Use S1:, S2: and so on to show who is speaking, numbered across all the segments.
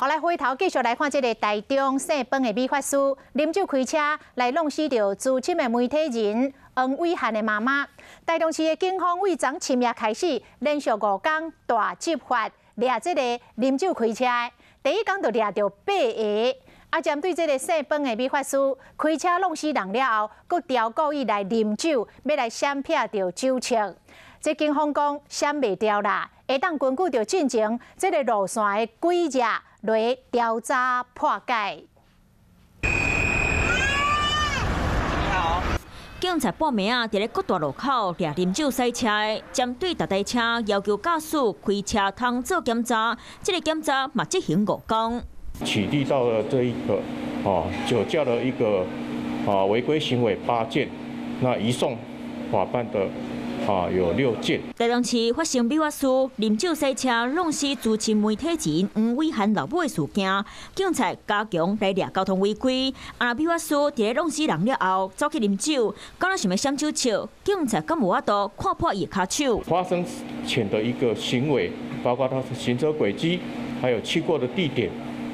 S1: 后来回头继续来看这个台中姓饭的美法师，啉酒开车来弄死着资深的媒体人黄伟汉的妈妈。台中市的警方为昨深夜开始，连续5天大执法，抓这个啉酒开车的。第一天就抓到8个。针对这个姓饭的美法师开车弄死人了后，佫调故意来啉酒，要来闪避着酒测。这警方讲闪袂掉啦，会当根据着进前这个路线的轨迹来调查破解。
S2: 警察半暝在咧国大路口抓啉酒赛车的，针对6台车要求驾驶开车通做检查，这个检查嘛执行5天。
S3: 取缔到了这一个酒驾的一个违规行为8件，那移送法办的有6件。
S2: 台中市发生美法师啉酒赛车弄死资深媒体人黄伟汉老母的事件，警察加强来抓交通违规。美法师伫咧弄死人了后，走去啉酒，敢若想要闪酒测，警察敢无法度看破伊的骹手。
S3: 发生前的一个行为，包括他的行车轨迹，还有去过的地点，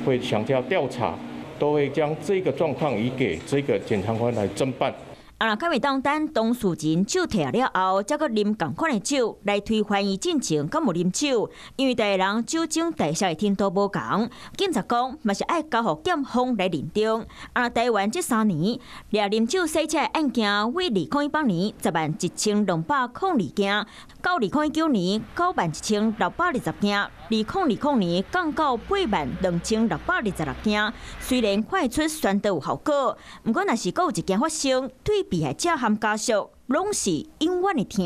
S3: 会详加调查，都会将这个状况移给这个检察官来侦办。
S2: 敢会当等当事人酒摕了后，再搁啉同款的酒来推翻伊进前敢无啉酒，因为大人酒精代谢的程度无同。警察讲嘛是爱交互检方来认定。台湾这3年抓啉酒赛车的案件，为2018年101202件，到2019年91620件，2020年降到82626件。虽然看得出宣导有效果，不过若是阁有一件发生，对被害者和家属拢是永远的痛。